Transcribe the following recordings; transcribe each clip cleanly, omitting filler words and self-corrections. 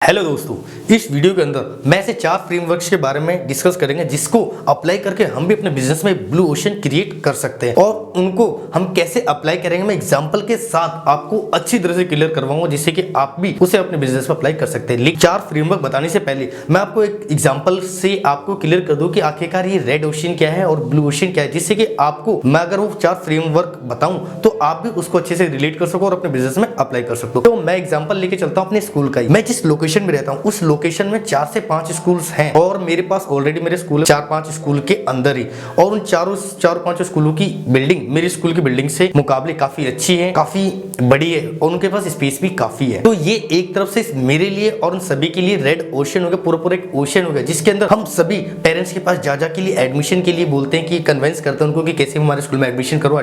Hello दोस्तों, इस video के अंदर मैं ऐसे 4 फ्रेमवर्क्स के बारे में डिस्कस करेंगे जिसको अप्लाई करके हम भी अपने बिजनेस में ब्लू ओशन क्रिएट कर सकते हैं और उनको हम कैसे अप्लाई करेंगे मैं एग्जांपल के साथ आपको अच्छी तरह से क्लियर करवाऊंगा जिससे कि आप भी उसे अपने बिजनेस में अप्लाई कर सकते हैं। लेकिन 4 फ्रेमवर्क बताने से पहले मैं आपको एक एग्जाम्पल से आपको क्लियर कर दूं कि आखिरकार ये रेड ओशन क्या है और ब्लू ओशन क्या है, जिससे कि आपको मैं अगर वो 4 फ्रेमवर्क बताऊं तो आप भी उसको अच्छे से रिलेट कर सको और अपने बिजनेस में अप्लाई कर सकते हो। तो मैं एग्जाम्पल लेके चलता हूं अपने स्कूल का ही। मैं जिस लोकेशन में रहता हूं उस लोकेशन में 4 से 5 स्कूल्स हैं और मेरे पास ऑलरेडी मेरे स्कूल 4-5 स्कूल के अंदर ही, और उन 4-5 स्कूलों की बिल्डिंग मेरी स्कूल की बिल्डिंग से मुकाबले काफी अच्छी है, काफी बड़ी है और उनके पास स्पेस भी काफी है। तो ये एक तरफ से मेरे लिए और उन सभी के लिए रेड ओशन हो गया, पूरा एक ओशन हो गया जिसके अंदर हम सभी पेरेंट्स के पास जा के लिए एडमिशन के लिए बोलते हैं कि कन्विंस करते हैं उनको कि कैसे हमारे स्कूल में एडमिशन करो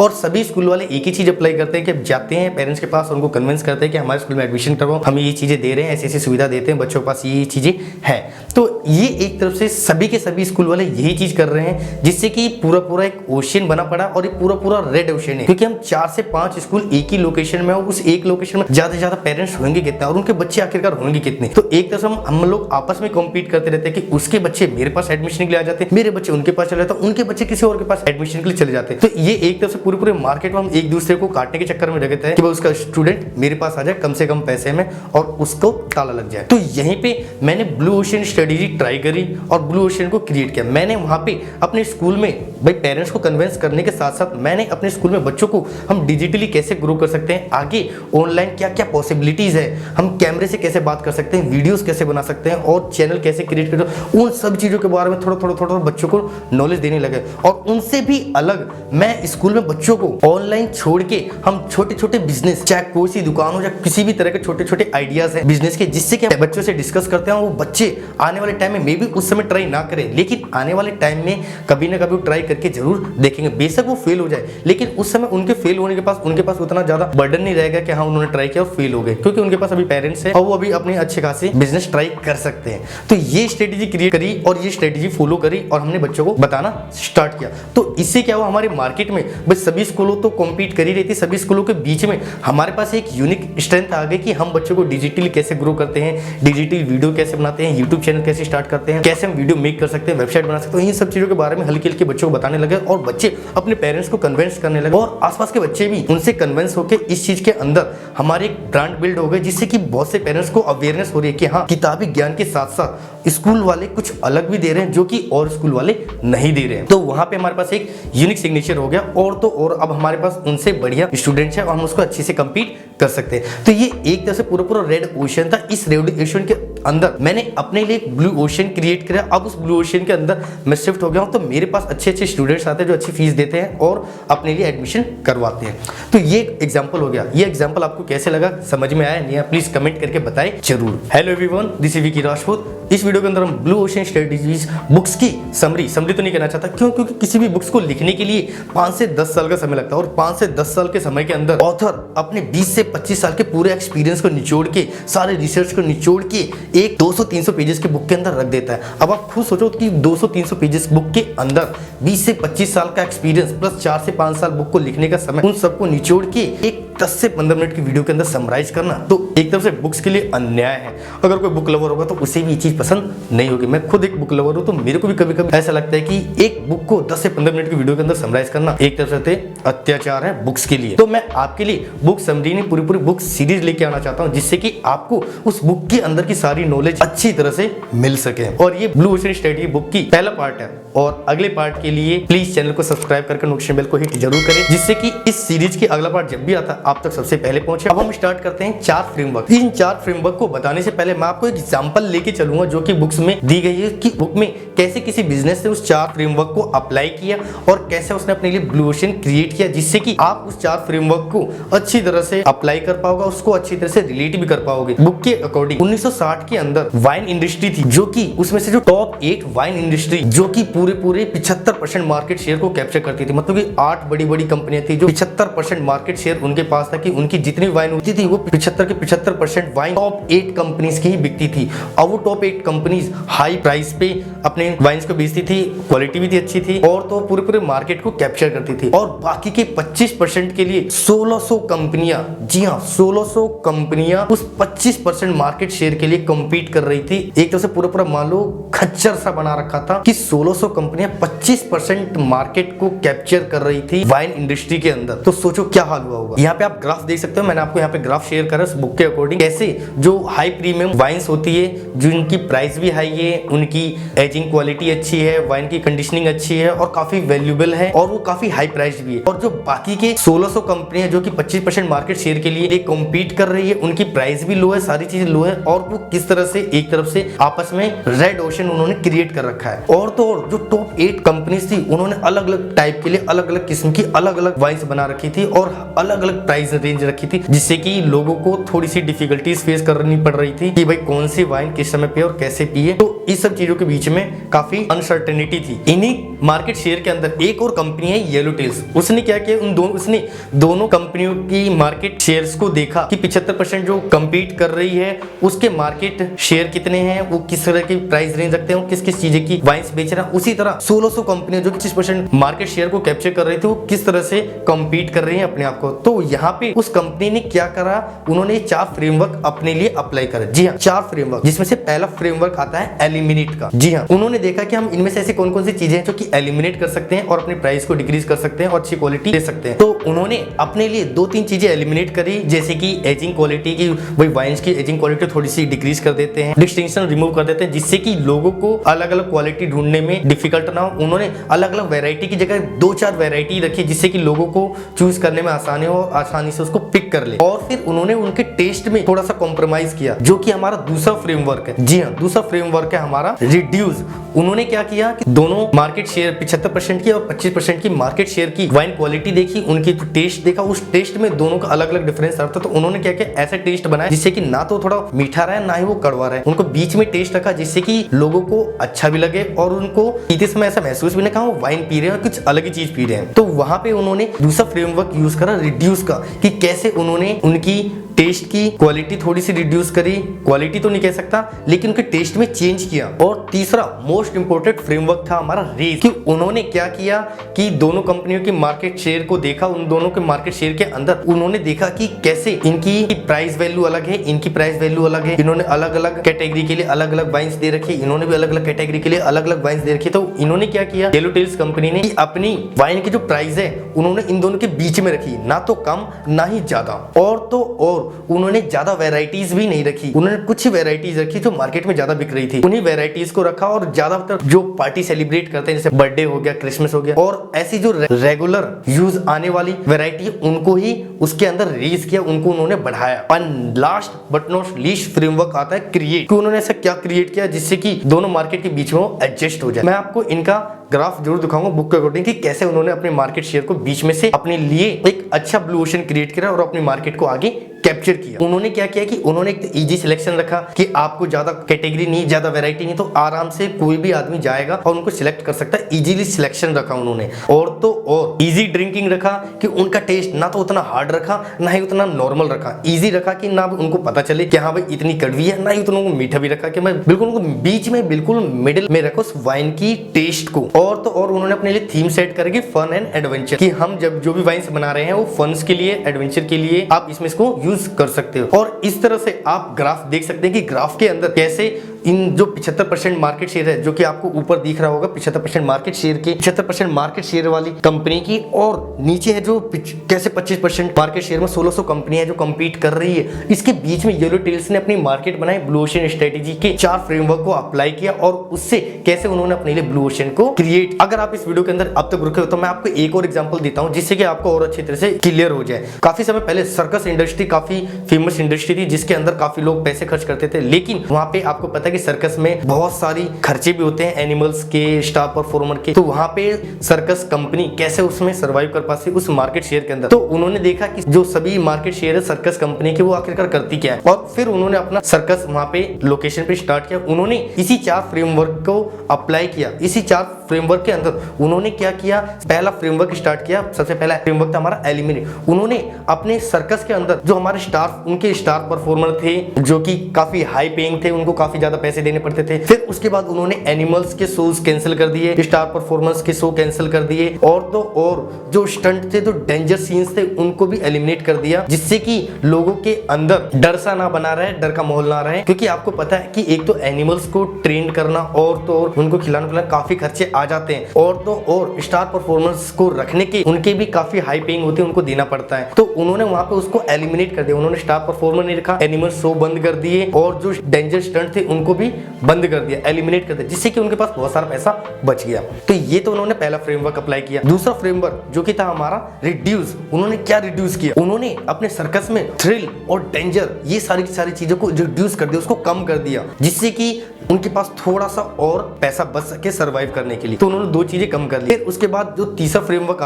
और सभी स्कूल वाले एक ही चीज अप्लाई करते हैं कि जाते हैं पेरेंट्स के पास, उनको कन्विंस करते हैं कि हमारे स्कूल में एडमिशन करवाओ, हम ये चीजें दे रहे हैं, ऐसी सुविधा देते हैं, बच्चों के पास ये चीजें हैं। तो ये एक तरफ से सभी के सभी स्कूल वाले यही चीज कर रहे हैं जिससे कि पूरा एक ओशन बना पड़ा और ये पूरा रेड ओशन है, क्योंकि हम 4 से 5 स्कूल एक ही लोकेशन में और उस एक लोकेशन में ज्यादा से ज्यादा पेरेंट्स होंगे कितने और उनके बच्चे आखिरकार होंगे कितने। तो एक तरफ से हम लोग आपस में कॉम्पीट करते रहते हैं कि उसके बच्चे मेरे पास एडमिशन के लिए आ जाते हैं, मेरे बच्चे उनके पास चले जाते हैं, उनके बच्चे किसी और के पास एडमिशन के लिए चले जाते हैं। तो ये एक तरफ से पूरे मार्केट में हम एक दूसरे को काटने के चक्कर में रहते हैं कि उसका स्टूडेंट मेरे पास आ जाए कम से कम पैसे में और उसको ताला लग जाए। तो यहीं पे मैंने ब्लू ओशन स्ट्रेटेजी ट्राई करी और ब्लू ओशन को क्रिएट किया। मैंने वहां पे अपने स्कूल में भाई पेरेंट्स को कन्विंस करने के साथ साथ मैंने अपने स्कूल में बच्चों को हम डिजिटली कैसे ग्रो कर सकते हैं, आगे ऑनलाइन क्या क्या पॉसिबिलिटीज है, हम कैमरे से कैसे बात कर सकते हैं, वीडियोस कैसे बना सकते हैं और चैनल कैसे क्रिएट कर, उन सब चीजों के बारे में थोड़ा बच्चों को नॉलेज देने लगे। और उनसे भी अलग मैं स्कूल में बच्चों को ऑनलाइन छोड़ के हम छोटे बिजनेस, चाहे कोई सी दुकान हो या किसी भी तरह के छोटे आइडियाज है बिजनेस के, जिससे कि बच्चों से डिस्कस करते हैं। वो बच्चे आने वाले टाइम में मे भी उस समय ट्राई ना करें, लेकिन आने वाले टाइम में कभी ना कभी ट्राई करके जरूर देखेंगे। बेशक वो फेल हो जाए लेकिन उस समय उनके फेल होने के पास उनके पास उतना ज्यादा बर्डन नहीं रहेगा कि हाँ उन्होंने ट्राई किया और फेल हो गए, क्योंकि उनके पास अभी पेरेंट्स है और वो अभी अपने अच्छे खासे बिजनेस ट्राई कर सकते हैं। तो ये स्ट्रेटेजी क्रिएट करी और ये स्ट्रेटेजी फॉलो करी और हमने बच्चों को बताना स्टार्ट किया। तो इससे क्या हुआ, हमारे मार्केट में बस सभी स्कूलों तो कॉम्पीट कर ही रही थी, सभी स्कूलों के बीच में हमारे पास एक यूनिक स्ट्रेंथ आ गई कि हम बच्चों को डिजिटली कैसे ग्रो करते हैं, डिजिटल वीडियो कैसे बनाते हैं, यूट्यूब चैनल कैसे स्टार्ट करते हैं, कैसे हम वीडियो मेक कर सकते हैं, वेबसाइट बना सकते हैं। इन सब चीजों के बारे में हल्के बच्चों को बताने लगे और बच्चे अपने पेरेंट्स को कन्विंस करने लगे और आसपास के बच्चे भी उनसे कन्विंस होकर इस चीज के अंदर हमारे एक ब्रांड बिल्ड हो गए, जिससे कि बहुत से पेरेंट्स को अवेयरनेस हो रही है कि हाँ किताबी ज्ञान के साथ साथ स्कूल वाले कुछ अलग भी दे रहे हैं जो कि और स्कूल वाले नहीं दे रहे हैं। तो वहां पे हमारे पास एक यूनिक सिग्नेचर हो गया और तो और अब हमारे पास उनसे बढ़िया स्टूडेंट्स है और हम उसको अच्छे से कंपीट कर सकते हैं। तो ये एक तरह से पूरा रेड ओशन था। इस रेड ओशन के अंदर मैंने अपने लिए ब्लू ओशन क्रिएट किया। अब उस ब्लू ओशन के अंदर मैं शिफ्ट हो गया हूं, तो मेरे पास अच्छे स्टूडेंट्स आते हैं जो अच्छी फीस देते हैं और अपने लिए एडमिशन करवाते हैं। तो ये एग्जांपल हो गया। ये एग्जांपल आपको कैसे लगा, समझ में आया नहीं, प्लीज कमेंट करके बताएं जरूर। Hello everyone, this is Vicky Rajput. इस वीडियो के अंदर हम ब्लू ओशन स्ट्रेटेजीज बुक्स की समरी तो नहीं कहना चाहता, क्योंकि किसी भी बुक्स को लिखने के लिए 5 से 10 साल का समय लगता है और 5 से 10 साल के समय के अंदर ऑथर अपने 20 से 25 साल के पूरे एक्सपीरियंस को निचोड़ के, सारे रिसर्च को निचोड़ के एक 200-300 पेजेस की बुक के अंदर रख देता है। अब आप खुद सोचो कि 200-300 पेजेस बुक के अंदर 20 से 25 साल का एक्सपीरियंस प्लस 4 से 5 साल बुक को लिखने का समय, उन सबको निचोड़ के एक 10 से 15 मिनट की वीडियो के अंदर समराइज करना, तो एक तरफ से बुक्स के लिए अन्याय है। अगर कोई बुक लवर होगा तो उसे भी ये चीज पसंद नहीं होगी। मैं खुद एक बुक लवर हूं, तो मेरे को भी कभी ऐसा लगता है कि एक बुक को 10 से 15 मिनट की वीडियो के अंदर समराइज करना एक तरफ से अत्याचार है बुक्स के लिए। तो मैं आपके लिए बुक समरी नहीं, पूरी बुक सीरीज लेके आना चाहता हूं, जिससे कि आपको उस बुक के अंदर की सारी नॉलेज अच्छी तरह से मिल सके। और ये ब्लू ओशन स्ट्रेटेजी बुक की पहला पार्ट है और अगले पार्ट के लिए प्लीज चैनल को सब्सक्राइब करके नोटिफिकेशन बेल को हिट जरूर करें, जिससे कि इस सीरीज की अगला पार्ट जब भी आता आप तक सबसे पहले पहुंचे। अब हम स्टार्ट करते हैं 4 फ्रेमवर्क। इन 4 फ्रेमवर्क को बताने से पहले मैं आपको एक एग्जांपल लेके चलूंगा जो कि बुक्स में दी गई है कि बुक में कैसे किसी बिजनेस ने उस 4 फ्रेमवर्क को अप्लाई किया और कैसे उसने अपने लिए ब्लू ओशन क्रिएट किया, जिससे कि आप उस 4 फ्रेमवर्क को अच्छी तरह से अप्लाई कर पाओगे, उसको अच्छी तरह से रिलेट भी कर पाओगे। बुक के अकॉर्डिंग 1960 के अंदर वाइन इंडस्ट्री थी, जो कि उसमें से जो टॉप 8 वाइन इंडस्ट्री जो कि पूरे 75% मार्केट शेयर को कैप्चर करती थी, मतलब कि 8 बड़ी कंपनियां थी जो 75% मार्केट शेयर उनके पास था कि उनकी जितनी वाइन होती थी वो 75 के 75% वाइन टॉप 8 कंपनीज की ही बिकती थी और वो टॉप 8 कंपनीज हाई प्राइस पे अपने वाइन्स को बेचती थी, क्वालिटी भी अच्छी थी और तो पूरे मार्केट को कैप्चर करती थी। और बाकी के 25% के लिए 1600 कंपनियां, जी हाँ 1600 कंपनियां उस 25% मार्केट शेयर के लिए कम्पीट कर रही थी। एक तरह से पूरा मान लो खच्चर सा बना रखा था कि 1600 कंपनियां 25% मार्केट को कैप्चर कर रही थी वाइन इंडस्ट्री के अंदर। तो सोचो क्या हाल हुआ होगा। यहाँ पे आप ग्राफ देख सकते हो, मैंने आपको यहाँ पे ग्राफ शेयर करा इस बुक के अकॉर्डिंग, कैसे जो हाई प्रीमियम वाइन्स होती है जिनकी प्राइस भी हाई है, उनकी एजिंग क्वालिटी अच्छी है, वाइन की कंडीशनिंग अच्छी है और काफी वैल्यूएबल है और वो काफी हाई प्राइस भी है। और जो बाकी के 1600 कंपनियां जो कि 25% मार्केट शेयर के लिए कम्पीट कर रही है, उनकी प्राइस भी लो है, सारी चीजें लो है और वो किस तरह से एक तरफ से आपस में रेड ओशन उन्होंने क्रिएट कर रखा है। और तो और जो टॉप 8 कंपनीज थी उन्होंने अलग अलग टाइप के लिए अलग अलग किस्म की अलग अलग वाइन्स बना रखी थी और अलग अलग प्राइस रेंज रखी थी, जिससे कि लोगों को थोड़ी सी डिफिकल्टीज फेस करनी पड़ रही थी कि भाई कौन सी वाइन किस समय पे और कैसे पिए। तो इस सब चीजों के बीच में काफी अनसर्टेनिटी थी। इन्हीं मार्केट शेयर के अंदर एक और कंपनी है येलो टेल्स। उसने क्या किया, उसने दोनों कंपनियों की मार्केट शेयर्स को देखा कि 75% जो कंपीट कर रही है उसके मार्केट शेयर कितने हैं, वो किस तरह की प्राइस रेंज रखते हैं, किस किस चीजें की वाइन्स बेच रहा है। उसी तरह 1600 कंपनियां जो 25% मार्केट शेयर को कैप्चर कर रही थी वो किस तरह से कंपीट कर रही है अपने आप को। तो यहाँ पे उस कंपनी ने क्या करा, उन्होंने 4 फ्रेमवर्क अपने लिए अप्लाई करे। जी हाँ 4 फ्रेमवर्क, जिसमें से पहला फ्रेमवर्क आता है एलिमिनेट का। जी हाँ, उन्होंने देखा कि हम इनमें से ऐसे कौन कौन सी चीजें हैं जो कि एलिमिनेट कर सकते हैं और अपनी प्राइस को डिक्रीज कर सकते हैं और अच्छी क्वालिटी दे सकते हैं। तो उन्होंने अपने लिए 2-3 चीजें एलिमिनेट करी, जैसे कि एजिंग क्वालिटी की, वही वाइन्स की एजिंग क्वालिटी थोड़ी सी डिक्रीज कर देते हैं, डिस्टिंक्शन रिमूव कर देते हैं, जिससे कि लोगों को अलग अलग क्वालिटी ढूंढने में डिफिकल्ट ना हो। उन्होंने अलग अलग वैरायटी की जगह 2-4 वैरायटी रखी, जिससे कि लोगों को चूज करने में आसानी हो, आसानी से उसको पिक कर ले। और फिर उन्होंने उनके टेस्ट में थोड़ा सा कॉम्प्रोमाइज किया, जो कि हमारा दूसरा फ्रेमवर्क है। जी हाँ, दूसरा फ्रेमवर्क है हमारा रिड्यूस। उन्होंने क्या किया कि दोनों मार्केट शेयर 75% की और 25% की मार्केट शेयर की वाइन क्वालिटी देखी, उनकी जो टेस्ट देखा, उस टेस्ट में दोनों का अलग अलग डिफरेंस आता। तो उन्होंने क्या किया, ऐसा टेस्ट बनाया जिससे कि ना तो थोड़ा मीठा रहे ना ही वो कड़वा रहे, उनको बीच में टेस्ट रखा, जिससे कि लोगों को अच्छा भी लगे और उनको पीते समय ऐसा महसूस भी नहीं कहा वो वाइन पी रहे हैं, कुछ अलग ही चीज पी रहे हैं। तो वहां पे उन्होंने दूसरा फ्रेमवर्क यूज करा रिड्यूस का, कि कैसे उन्होंने उनकी टेस्ट की क्वालिटी थोड़ी सी रिड्यूस करी, क्वालिटी तो नहीं कह सकता लेकिन उनके टेस्ट में चेंज किया। और तीसरा मोस्ट इंपोर्टेंट फ्रेमवर्क था हमारा रेज, कि उन्होंने क्या किया कि दोनों कंपनियों की मार्केट शेयर को देखा, उन दोनों के मार्केट शेयर के अंदर उन्होंने देखा कि कैसे इनकी प्राइस वैल्यू अलग है, इनकी प्राइस वैल्यू अलग है, इन्होंने अलग अलग कैटेगरी के लिए अलग अलग वाइन्स दे रखी, इन्होंने भी अलग अलग कैटेगरी के लिए अलग अलग वाइन्स दे रखी। तो इन्होंने क्या किया, येलो टेल्स कंपनी ने अपनी वाइन की जो प्राइस है उन्होंने इन दोनों के बीच में रखी, ना तो कम ना ही ज्यादा। और तो और उन्होंने ज्यादा वैरायटीज भी नहीं रखी, उन्होंने कुछ वैरायटीज रखी जो मार्केट में ज्यादा बिक रही थी, उन्हीं वैरायटीज को रखा। और ज्यादातर जो पार्टी सेलिब्रेट करते हैं, जैसे बर्थडे हो गया, क्रिसमस हो गया, और ऐसी जो रेगुलर यूज आने वाली वैरायटी उनको ही उसके अंदर रिलीज किया, उनको उन्होंने बढ़ाया। और last but not least framework आता है क्रिएट, कि उन्होंने ऐसा क्या क्रिएट किया जिससे कि दोनों मार्केट के बीच में एडजस्ट हो जाए। मैं आपको इनका ग्राफ जरूर दिखाऊंगा बुक के अकॉर्डिंग कि कैसे उन्होंने अपने मार्केट शेयर को बीच में से अपने लिए एक अच्छा ब्लू ओशन क्रिएट किया और अपनी मार्केट को आगे कैप्चर किया। उन्होंने क्या किया कि उन्होंने एक इजी सिलेक्शन रखा कि आपको ज्यादा कैटेगरी नहीं, ज्यादा वैरायटी नहीं, तो आराम से कोई भी आदमी जाएगा और उनको सिलेक्ट कर सकता है। इजीली सिलेक्शन रखा उन्होंने। और तो और इजी ड्रिंकिंग रखा, कि उनका टेस्ट ना तो उतना हार्ड रखा ना ही उतना नॉर्मल रखा, इजी रखा कि ना उनको पता चले कि हाँ भाई इतनी कड़वी है, ना ही उतना मीठा भी रखा, कि मैं बिल्कुल उनको बीच में बिल्कुल मिडिल में रखो उस वाइन की टेस्ट को। और तो और उन्होंने अपने लिए थीम सेट करेगी फन एंड एडवेंचर, कि हम जब जो भी वाइन्स बना रहे हैं वो फन्स के लिए, एडवेंचर के लिए आप इसमें इसको यूज कर सकते हो। और इस तरह से आप ग्राफ देख सकते हैं कि ग्राफ के अंदर कैसे इन जो 75% मार्केट शेयर है, जो कि आपको ऊपर दिख रहा होगा 75% मार्केट शेयर के, 75% मार्केट शेयर वाली कंपनी की, और नीचे है जो कैसे 25% मार्केट शेयर में 1600 कंपनी है जो कंपीट कर रही है। इसके बीच में येलो टेल्स ने अपनी मार्केट बनाई, ब्लू ओशन स्ट्रेटेजी के 4 फ्रेमवर्क को अप्लाई किया और उससे कैसे उन्होंने अपने लिए ब्लू ओशन को क्रिएट। अगर आप इस वीडियो के अंदर अब तक रुके हो तो मैं आपको एक और एग्जांपल देता हूं जिससे कि आपको और अच्छी तरह से क्लियर हो जाए। काफी समय पहले सर्कस इंडस्ट्री काफी फेमस इंडस्ट्री थी जिसके अंदर काफी लोग पैसे खर्च करते थे, लेकिन वहां पे आपको पता है कि सर्कस में बहुत सारी खर्चे भी होते हैं एनिमल्स के, स्टार परफॉर्मर के, तो वहां पे सर्कस कंपनी कैसे उसमें सर्वाइव कर पाती उस मार्केट शेयर के अंदर। तो उन्होंने देखा कि जो सभी मार्केट शेयर है सर्कस कंपनी के, वो आखिरकार करती क्या है, और फिर उन्होंने अपना सर्कस वहां पे लोकेशन पे स्टार्ट किया। उन्होंने इसी 4 फ्रेमवर्क को अप्लाई किया। इसी 4 फ्रेमवर्क के अंदर उन्होंने क्या किया, पहला फ्रेमवर्क स्टार्ट किया। सबसे पहला फ्रेमवर्क था हमारा एलिमिनेट। उन्होंने अपने सर्कस के अंदर जो हमारे उनके स्टार परफॉर्मर थे जो कि काफी हाई पेइंग थे, उनको काफी ज्यादा पैसे देने पड़ते थे। फिर उसके बाद उन्होंने एनिमल्स के शोज कैंसिल कर दिए, स्टार परफॉर्मर्स के शो कैंसिल कर दिए, और तो और जो स्टंट थे, जो डेंजर सीन्स थे, उनको भी एलिमिनेट कर दिया, जिससे कि लोगों के अंदर डर सा ना बना रहे, डर का माहौल ना रहे। क्योंकि आपको पता है कि एक तो एनिमल्स को ट्रेन करना और तो और उनको खिलाना पिलाना काफी खर्चे आ जाते हैं, और तो और स्टार परफॉर्मर्स को रखने के उनके भी काफी हाई पेइंग होते हैं, उनको देना पड़ता है। तो उन्होंने वहां पे उसको एलिमिनेट कर दिया। उन्होंने स्टार परफॉर्मर नहीं रखा, एनिमल शो बंद कर दिए, और जो डेंजर स्टंट थे उनको भी बंद कर दिया, एलिमिनेट कर दिया, जिससे कि उनके पास बहुत सारा पैसा बच गया। तो ये तो उन्होंने पहला फ्रेमवर्क अप्लाई किया। दूसरा फ्रेमवर्क जो कि था हमारा रिड्यूस। उन्होंने क्या रिड्यूस किया, उन्होंने अपने सर्कस में थ्रिल और डेंजर ये सारी चीजों को रिड्यूस कर दिया, उसको कम कर दिया, जिससे कि उनके पास थोड़ा सा और पैसा बच सके सर्वाइव करने के लिए। तो उन्होंने 2 चीजें कम कर ली। फिर उसके बाद जो तीसरा फ्रेमवर्क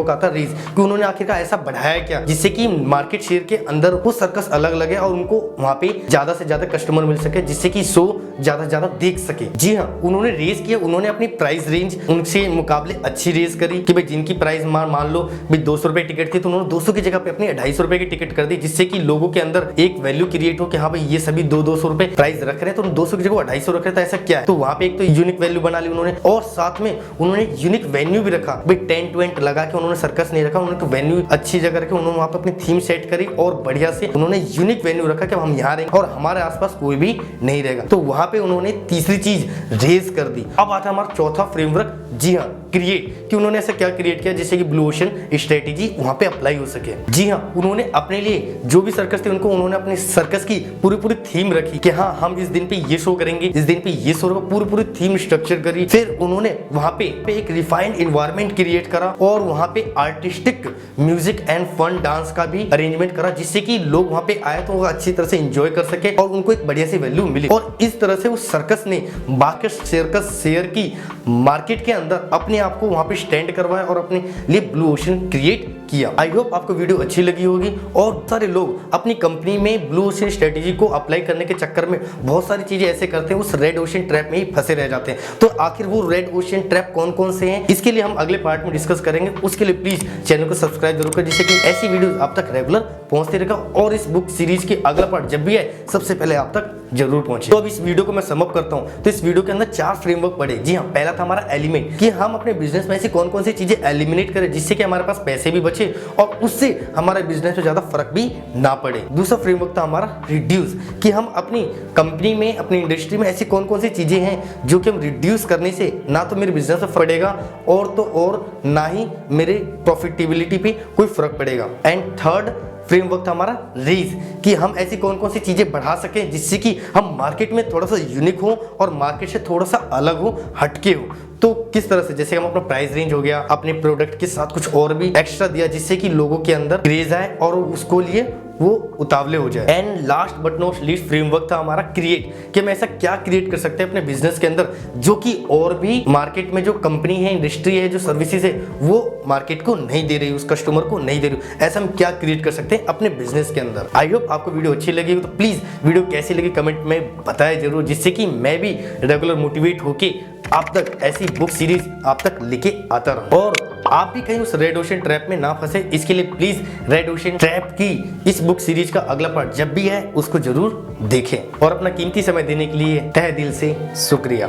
आता रेज, कि उन्होंने आखिरकार ऐसा बढ़ाया क्या जिससे कि मार्केट शेयर के अंदर वो सर्कस अलग लगे और उनको वहां पे ज्यादा से ज्यादा कस्टमर मिल सके, जिससे कि शो ज्यादा से ज्यादा देख सके। जी हाँ, उन्होंने रेज किया। उन्होंने अपनी प्राइस रेंज उनसे मुकाबले अच्छी रेज करी कि भाई जिनकी प्राइस मान लो भाई 200 रुपए टिकट थी, तो उन्होंने 200 की जगह पे अपनी 250 रुपए की टिकट कर दी, जिससे कि लोगों के अंदर एक वैल्यू क्रिएट हो कि हाँ भाई ये सभी 200 रुपए प्राइस रख रहे हैं, तो 200 की जगह 250 रख रहे थे, ऐसा क्या है। तो वहां पे एक तो यूनिक वैल्यू बना ली उन्होंने, और साथ में उन्होंने यूनिक वेन्यू भी रखा। भाई टेंट वेंट लगा के उन्होंने सर्कस नहीं रखा, उन्होंने तो वेन्यू अच्छी जगह रखी। उन्होंने वहां पे अपनी थीम सेट करी और बढ़िया से उन्होंने यूनिक वेन्यू रखा कि हम यहाँ रहेंगे और हमारे आसपास कोई भी नहीं रहेगा। तो वहां पे उन्होंने तीसरी चीज रेज कर दी। अब आता है हमारा चौथा फ्रेमवर्क, जी हाँ, क्रिएट। कि उन्होंने ऐसा क्या क्रिएट किया जिससे कि ब्लू ओशन स्ट्रेटेजी वहां पे अप्लाई हो सके। जी हाँ, उन्होंने अपने लिए जो भी सर्कस थे उनको उन्होंने अपने सर्कस की पूरी थीम रखी कि हाँ हम इस दिन पे ये शो करेंगे, इस दिन पे ये शो होगा, पूरी थीम स्ट्रक्चर करी। फिर उन्होंने वहां पे एक रिफाइंड एनवायरनमेंट क्रिएट करा और वहां पे artistic music and fun dance का भी अरेंजमेंट करा, जिससे कि लोग वहां पे आए तो वो अच्छी तरह से एंजॉय कर सके और उनको एक बढ़िया सी वैल्यू मिले। और इस तरह से उस सर्कस ने बाकी सर्कस शेयर की मार्केट के अंदर अपने आप को वहां पे स्टैंड करवाया और अपने लिए ब्लू ओशन क्रिएट किया। आई होप आपको वीडियो अच्छी लगी होगी। और सारे लोग अपनी कंपनी में ब्लू ओशन स्ट्रेटेजी को अप्लाई करने के चक्कर में बहुत सारी चीजें ऐसे करते हैं, उस रेड ओशन ट्रैप में ही फंसे रह जाते हैं। तो आखिर वो रेड ओशन ट्रैप कौन कौन से हैं, इसके लिए हम अगले पार्ट में डिस्कस करेंगे। उसके लिए प्लीज चैनल को सब्सक्राइब जरूर करें, जिससे कि ऐसी वीडियो आप तक रेगुलर पहुंचते रहेगा और इस बुक सीरीज की अगला पार्ट जब भी आए सबसे पहले आप तक जरूर पहुंचे। तो अब इस वीडियो को मैं समअप करता हूं। तो इस वीडियो के अंदर 4 फ्रेमवर्क पढ़े। जी हाँ, पहला था हमारा एलिमेंट, कि हम अपने बिजनेस में ऐसी कौन कौन सी चीजें एलिमिनेट करें जिससे कि हमारे पास पैसे भी बचे और उससे हमारे बिजनेस में ज्यादा फर्क भी ना पड़े। दूसरा फ्रेमवर्क था हमारा रिड्यूस, कि हम अपनी कंपनी में, अपनी इंडस्ट्री में ऐसी कौन कौन सी चीजें हैं जो कि हम रिड्यूस करने से ना तो मेरे बिजनेस में पड़ेगा और तो और ना ही मेरे प्रॉफिटेबिलिटी पे कोई फर्क पड़ेगा। एंड थर्ड फ्रेमवर्क था हमारा रेज, कि हम ऐसी कौन कौन सी चीजें बढ़ा सकें जिससे कि हम मार्केट में थोड़ा सा यूनिक हो और मार्केट से थोड़ा सा अलग हो, हटके हो। तो किस तरह से, जैसे हम अपना प्राइस रेंज हो गया, अपने प्रोडक्ट के साथ कुछ और भी एक्स्ट्रा दिया जिससे कि लोगों के अंदर क्रेज आए और उसको लिए वो उतावले हो जाए। And last but not least framework था हमारा क्रिएट, कि हम ऐसा क्या क्रिएट कर सकते हैं अपने बिजनेस के अंदर जो कि और भी मार्केट में जो कंपनी है, इंडस्ट्री है, जो सर्विसेज है, वो मार्केट को नहीं दे रही, उस कस्टमर को नहीं दे रही। ऐसा हम क्या क्रिएट कर सकते हैं अपने बिजनेस के अंदर। आई होप आपको वीडियो अच्छी लगी, तो प्लीज वीडियो कैसी लगी कमेंट में बताएं जरूर, जिससे कि मैं भी रेगुलर मोटिवेट होके आप तक ऐसी बुक सीरीज आप तक लेके आता रहूं और आप भी कहीं उस रेड ओशन ट्रैप में ना फंसे। इसके लिए प्लीज रेड ओशन ट्रैप की इस बुक सीरीज का अगला पार्ट जब भी है उसको जरूर देखें और अपना कीमती समय देने के लिए तहे दिल से शुक्रिया।